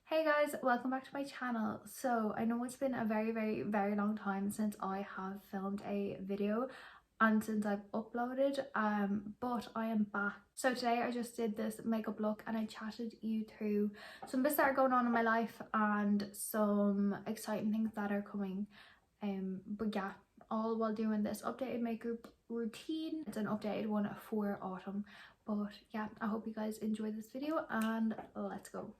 Hey guys, welcome back to my channel. So I know it's been a very long time since I have filmed a video and since I've uploaded, but I am back. So today I just did this makeup look and I chatted you through some bits that are going on in my life and some exciting things that are coming. But yeah, all while doing this updated makeup routine. It's an updated one for autumn. But yeah, I hope you guys enjoy this video and let's go.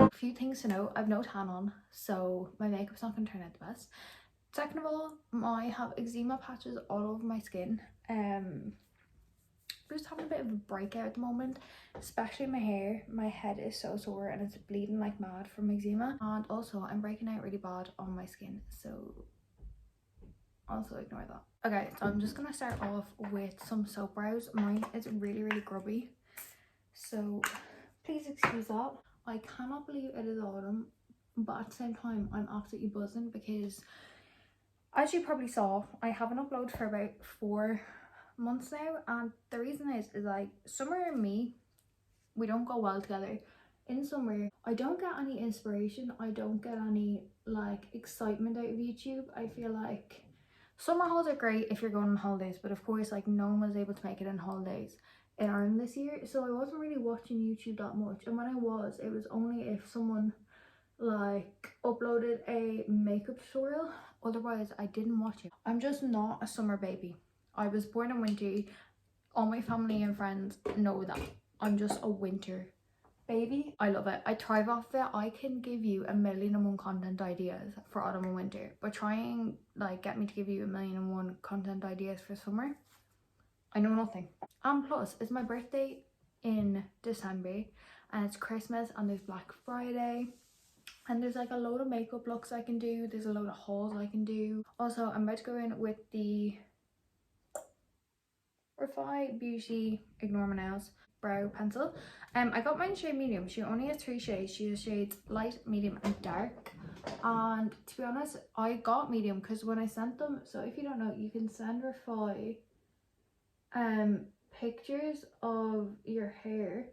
A few things to know: I've no tan on, so my makeup's not going to turn out the best. Second of all, I have eczema patches all over my skin. I'm just having a bit of a breakout at the moment, especially my hair. My head is so sore and it's bleeding like mad from eczema, and also I'm breaking out really bad on my skin, so also ignore that. Okay, so I'm just gonna start off with some soap brows. Mine is really grubby, so please excuse that. I cannot believe it is autumn, but at the same time I'm absolutely buzzing because, as you probably saw, I haven't uploaded for about 4 months now, and the reason is like summer and me, we don't go well together. In summer I don't get any inspiration, I don't get any like excitement out of YouTube. I feel like summer hauls are great if you're going on holidays, but of course like no one was able to make it on holidays in Ireland this year, so I wasn't really watching YouTube that much, and when I was, it was only if someone like uploaded a makeup tutorial. Otherwise I didn't watch it. I'm just not a summer baby. I was born in winter. All my family and friends know that. I'm just a winter baby. I love it. I thrive off it. I can give you 1,000,001 content ideas for autumn and winter, but try and like get me to give you 1,000,001 content ideas for summer, I know nothing. And plus, it's my birthday in December and it's Christmas and there's Black Friday and there's like a load of makeup looks I can do. There's a load of hauls I can do. Also, I'm about to go in with the Refy Beauty, ignore my nails, brow pencil. I got mine in shade medium. She only has 3 shades. She has shades light, medium and dark. And to be honest, I got medium because when I sent them, so if you don't know, you can send Refy pictures of your hair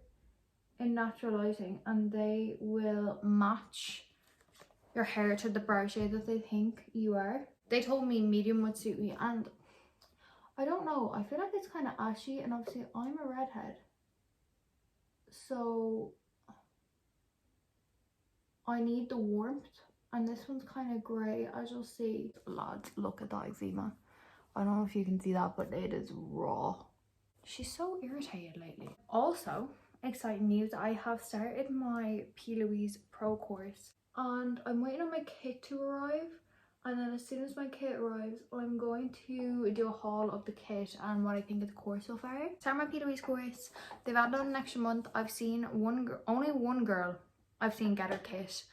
in natural lighting and they will match your hair to the brow shade that they think you are. They told me medium would suit me, and I don't know, I feel like it's kind of ashy, and obviously I'm a redhead, so I need the warmth, and this one's kind of grey, as you'll see. Lads, look at that eczema. I don't know if you can see that, but it is raw. She's so irritated lately. Also, exciting news, I have started my Plouise Pro Course and I'm waiting on my kit to arrive, and then as soon as my kit arrives I'm going to do a haul of the kit and what I think of the course so far. Start my Plouise course. They've added on an extra month. I've seen only one girl I've seen get her kit,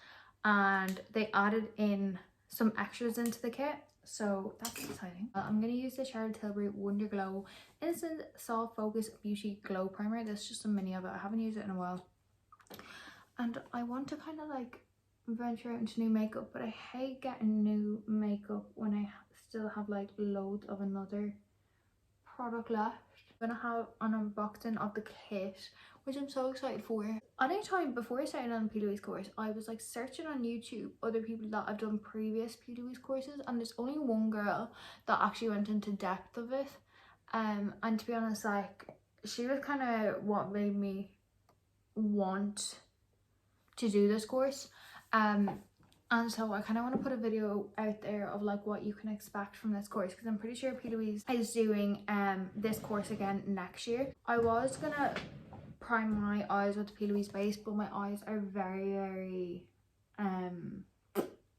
and they added in some extras into the kit, so that's exciting. I'm going to use the Tilbury Wonderglow Instant Soft Focus Beauty Glow Primer. There's just a mini of it. I haven't used it in a while, and I want to kind of like venture out into new makeup, but I hate getting new makeup when I still have like loads of another product left. I'm gonna have an unboxing of the kit, which I'm so excited for. Anytime before I started on the Plouise course, I was like searching on YouTube other people that have done previous Plouise courses, and there's only one girl that actually went into depth of it, and to be honest, like she was kind of what made me want to do this course. And so I kind of want to put a video out there of like what you can expect from this course, because I'm pretty sure Plouise is doing this course again next year. I was gonna prime my eyes with the Plouise base, but my eyes are very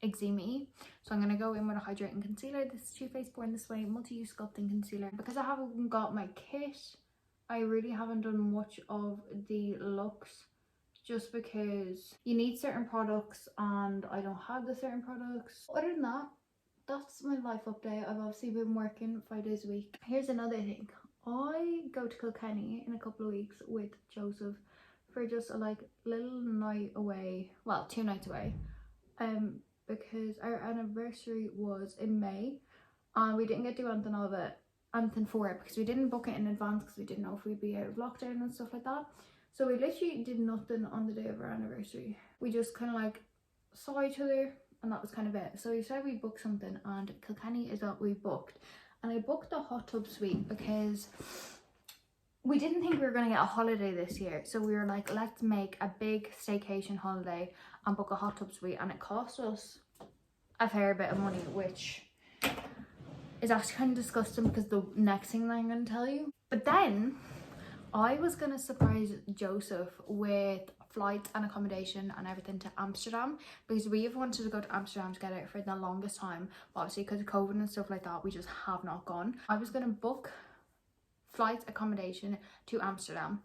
eczema-y, so I'm gonna go in with a hydrating concealer. This is Too Faced Born This Way multi-use sculpting concealer. Because I haven't got my kit, I really haven't done much of the looks, just because you need certain products and I don't have the certain products. Other than that, that's my life update. I've obviously been working 5 days a week. Here's another thing. I go to Kilkenny in a couple of weeks with Joseph for just a like little night away, well 2 nights away, because our anniversary was in May and we didn't get to do anything for it because we didn't book it in advance because we didn't know if we'd be out of lockdown and stuff like that. So we literally did nothing on the day of our anniversary. We just kind of like saw each other and that was kind of it. So we said we booked something, and Kilkenny is what we booked. And I booked the hot tub suite because we didn't think we were going to get a holiday this year. So we were like, let's make a big staycation holiday and book a hot tub suite. And it cost us a fair bit of money, which is actually kind of disgusting because the next thing that I'm going to tell you. But then I was going to surprise Joseph with flights and accommodation and everything to Amsterdam, because we have wanted to go to Amsterdam together for the longest time. But obviously because of COVID and stuff like that, we just have not gone. I was going to book flights, accommodation to Amsterdam.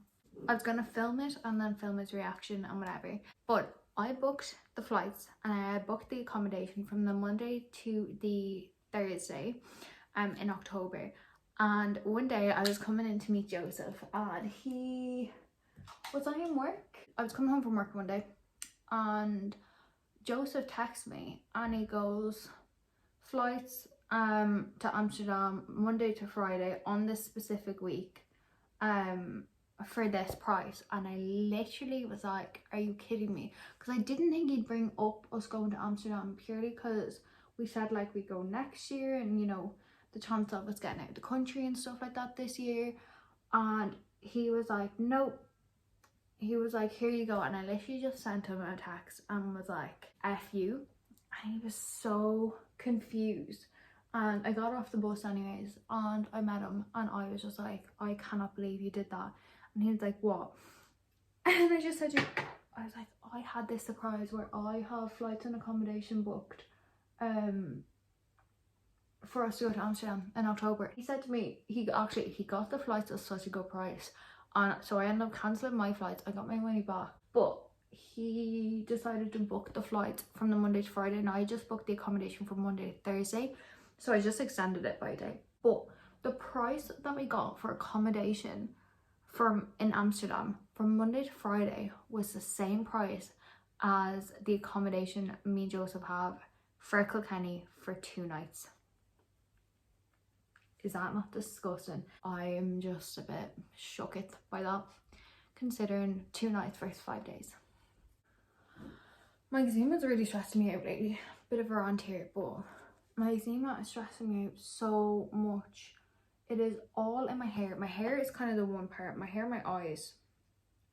I was going to film it and then film his reaction and whatever. But I booked the flights and I booked the accommodation from the Monday to the Thursday in October. And one day I was coming in to meet Joseph and he was in work. I was coming home from work one day and Joseph texts me and he goes, flights to Amsterdam Monday to Friday on this specific week for this price. And I literally was like, are you kidding me? Because I didn't think he'd bring up us going to Amsterdam, purely because we said like we go next year and you know the chance of us getting out of the country and stuff like that this year. And he was like, nope. He was like, here you go. And I literally just sent him a text and was like, F you. And he was so confused. And I got off the bus anyways and I met him and I was just like, I cannot believe you did that. And he was like, what? And I just said, I was like, I had this surprise where I have flights and accommodation booked for us to go to Amsterdam in October. He said to me, he got the flights at such a good price, and so I ended up cancelling my flights. I got my money back, but he decided to book the flight from the Monday to Friday, and I just booked the accommodation from Monday to Thursday, so I just extended it by a day. But the price that we got for accommodation in Amsterdam from Monday to Friday was the same price as the accommodation me and Joseph have for Kilkenny for 2 nights. Is that not disgusting? I am just a bit shocked by that, considering 2 nights versus 5 days. My eczema is really stressing me out lately. Bit of a rant here, but my eczema is stressing me out so much. It is all in my hair. My hair is kind of the one part. My hair, my eyes,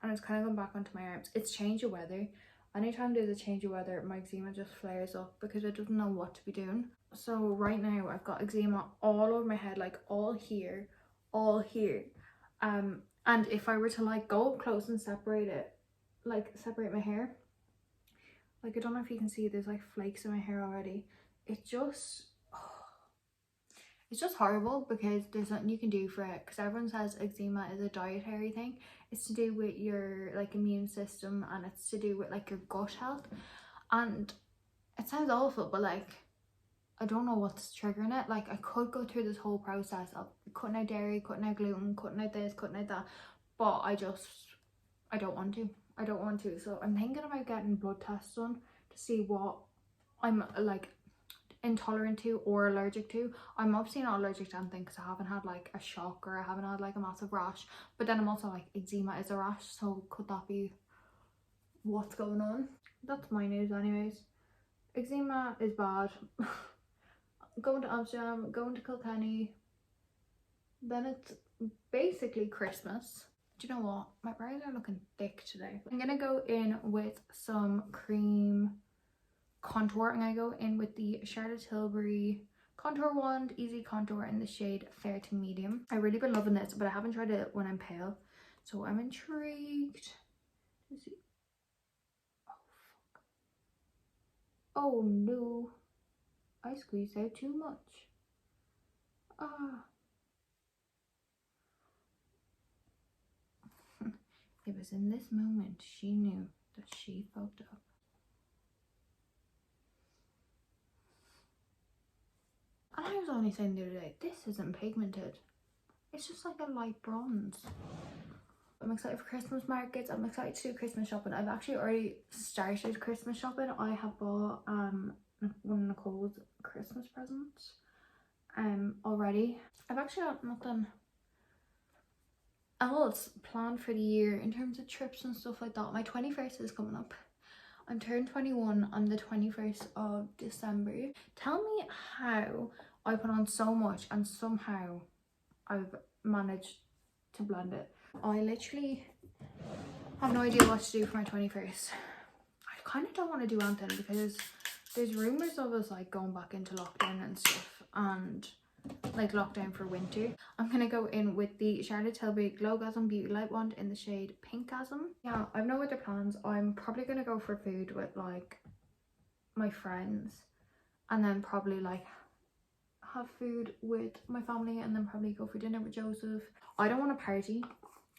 and it's kind of gone back onto my arms. It's change of weather. Anytime there's a change of weather, my eczema just flares up because it doesn't know what to be doing. So right now I've got eczema all over my head, like all here. And if I were to like go up close and separate it, like separate my hair, like I don't know if you can see, there's like flakes in my hair already. It's just horrible because there's nothing you can do for it, because everyone says eczema is a dietary thing. It's to do with your like immune system and it's to do with like your gut health, and it sounds awful, but like I don't know what's triggering it. Like I could go through this whole process of cutting out dairy, cutting out gluten, cutting out this, cutting out that, but I don't want to. So I'm thinking about getting blood tests done to see what I'm like intolerant to or allergic to. I'm obviously not allergic to anything because I haven't had like a shock or I haven't had like a massive rash, but then I'm also like, eczema is a rash, so could that be what's going on? That's my news anyways. Eczema is bad. Going to Amsterdam, going to Kilkenny, then it's basically Christmas. Do you know what? My brows are looking thick today. I'm gonna go in with some cream contour. I'm gonna go in with the Charlotte Tilbury Contour Wand Easy Contour in the shade Fair to Medium. I've really been loving this, but I haven't tried it when I'm pale, so I'm intrigued to see. Oh fuck. Oh no, I squeezed out too much. It was in this moment she knew that she fucked up. And I was only saying the other day, this isn't pigmented. It's just like a light bronze. I'm excited for Christmas markets. I'm excited to do Christmas shopping. I've actually already started Christmas shopping. I have bought one of Nicole's Christmas presents already. I've actually got nothing else planned for the year in terms of trips and stuff like that. My 21st is coming up. I'm turned 21 on the 21st of December. Tell me how I put on so much and somehow I've managed to blend it. I literally have no idea what to do for my 21st. I kind of don't want to do anything because there's rumours of us like going back into lockdown and stuff, and like lockdown for winter. I'm gonna go in with the Charlotte Tilbury Glow-gasm Beauty Light Wand in the shade Pinkgasm. Yeah, I've no other plans. I'm probably gonna go for food with like my friends, and then probably like have food with my family, and then probably go for dinner with Joseph. I don't want a party,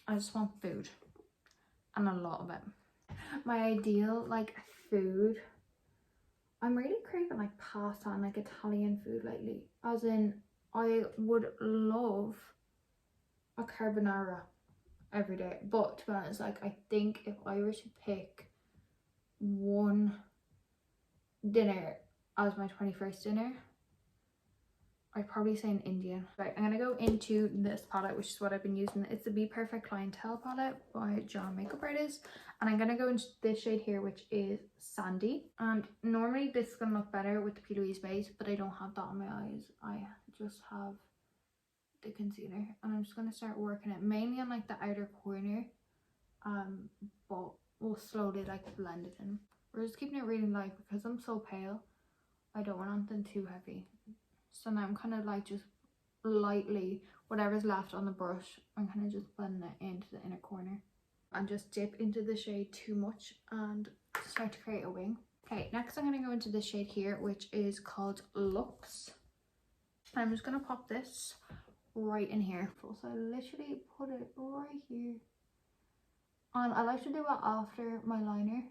I just want food, and a lot of it. My ideal like food, I'm really craving like pasta and like Italian food lately, as in I would love a carbonara every day, but to be honest, like I think if I were to pick one dinner as my 21st dinner, I'd probably say an Indian. Right, I'm gonna go into this palette, which is what I've been using. It's the BPerfect Clientelle palette by John Makeup Artist, and I'm gonna go into this shade here, which is Sandy. And normally this is gonna look better with the Plouise base, but I don't have that on my eyes. I just have the concealer, and I'm just gonna start working it mainly on like the outer corner, but we'll slowly like blend it in. We're just keeping it really light because I'm so pale. I don't want anything too heavy. So now I'm kind of like just lightly, whatever's left on the brush, I'm kind of just blending it into the inner corner and just dip into the shade Too Much and start to create a wing. Okay, next I'm going to go into this shade here, which is called Lux. I'm just going to pop this right in here. So I literally put it right here, and I like to do it after my liner,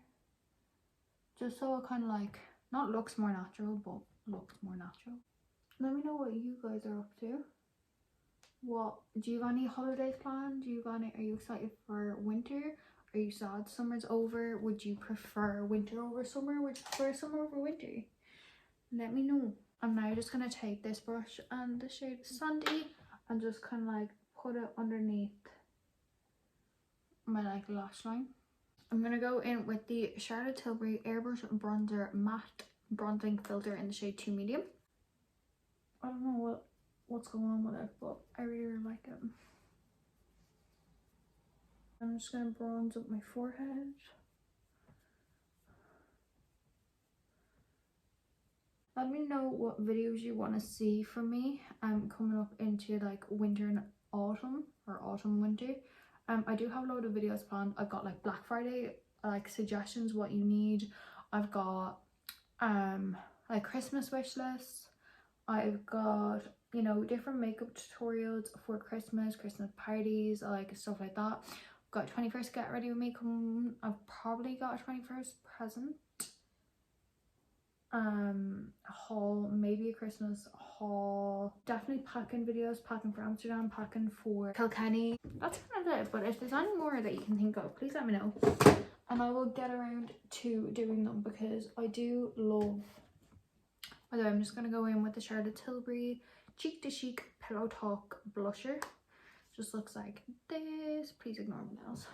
just so it kind of like not looks more natural, but looks more natural. Let me know what you guys are up to. What do you have any holidays planned? Do you have any, are you excited for winter? Are you sad summer's over? Would you prefer winter over summer? Would you prefer summer over winter? Let me know. I'm now just gonna take this brush and the shade Sandy and just kind of like put it underneath my like lash line. I'm gonna go in with the Charlotte Tilbury Airbrush Bronzer Matte Bronzing Filter in the shade 2 Medium. I don't know what's going on with it, but I really like it. I'm just gonna bronze up my forehead. Let me know what videos you want to see from me coming up into like winter and autumn, or autumn winter. I do have a load of videos planned. I've got like Black Friday like suggestions, what you need. I've got like Christmas wish lists. I've got, you know, different makeup tutorials for Christmas parties, like stuff like that. I've got 21st get ready with me coming. I've probably got a 21st present haul, maybe a Christmas haul. Definitely packing videos, packing for Amsterdam, packing for Kilkenny. That's kind of it, but if there's any more that you can think of, please let me know and I will get around to doing them, because I do love. Although I'm just going to go in with the Charlotte Tilbury Cheek to Chic Pillow Talk blusher. Just looks like this. Please ignore my nails.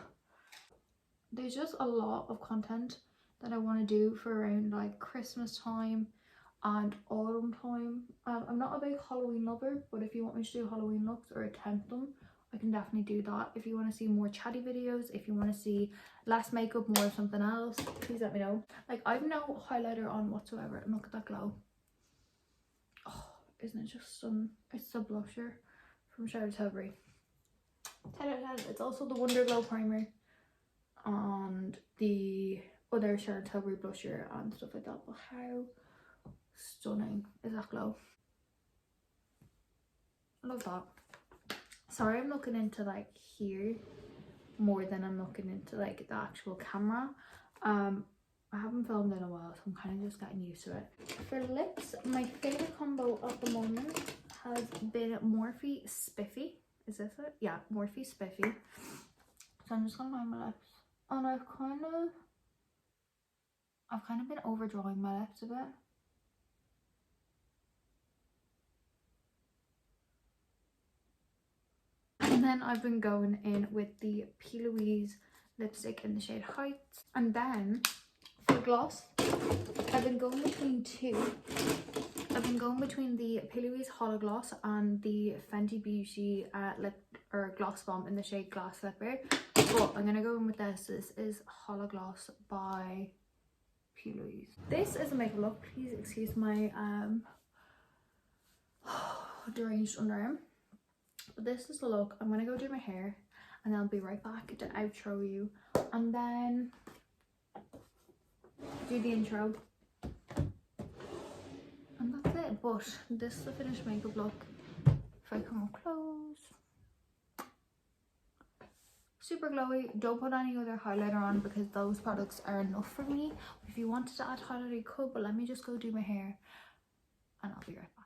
There's just a lot of content that I want to do for around like Christmas time and autumn time. I'm not a big Halloween lover, but if you want me to do Halloween looks or attempt them, I can definitely do that. If you want to see more chatty videos, if you want to see less makeup, more of something else, please let me know. Like, I've no highlighter on whatsoever, and look at that glow. Oh, isn't it just stunning? It's the blusher from Charlotte Tilbury. 10 out of 10. It's also the Wonderglow primer and the other Charlotte Tilbury blusher and stuff like that. But how stunning is that glow? I love that. Sorry, I'm looking into like here more than I'm looking into like the actual camera. I haven't filmed in a while, so I'm kind of just getting used to it. For lips, my favourite combo at the moment has been Morphe Spiffy. Is this it? Yeah, Morphe Spiffy. So I'm just gonna line my lips, and I've kind of been overdrawing my lips a bit. then I've been going in with the Plouise lipstick in the shade Heights. And then for gloss, I've been going between two. I've been going between the Plouise Hollow Gloss and the Fenty Beauty lip or gloss bomb in the shade Glass Slipper. But I'm gonna go in with this. This is Hollow Gloss by Plouise. This is a makeup look. Please excuse my deranged underarm. But this is the look. I'm gonna go do my hair and then I'll be right back to outro you and then do the intro. And that's it. But this is the finished makeup look. If I come up close. Super glowy. Don't put any other highlighter on because those products are enough for me. If you wanted to add highlighter you could, but let me just go do my hair and I'll be right back.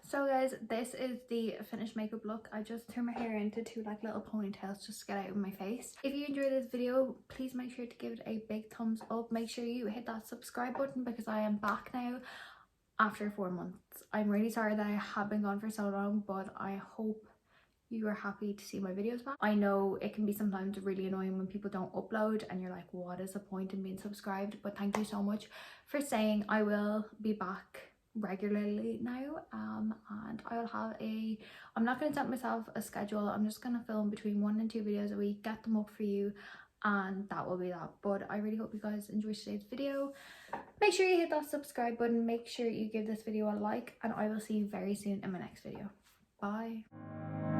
So guys, this is the finished makeup look. I just turned my hair into two like little ponytails just to get out of my face. If you enjoyed this video, please make sure to give it a big thumbs up. Make sure you hit that subscribe button because I am back now after 4 months. I'm really sorry that I have been gone for so long, but I hope you are happy to see my videos back. I know it can be sometimes really annoying when people don't upload and you're like, what is the point in being subscribed? But thank you so much for saying. I will be back regularly now and I will have I'm not going to set myself a schedule. I'm just going to film between 1 and 2 videos a week, get them up for you, and that will be that. But I really hope you guys enjoyed today's video. Make sure you hit that subscribe button, make sure you give this video a like, and I will see you very soon in my next video. Bye.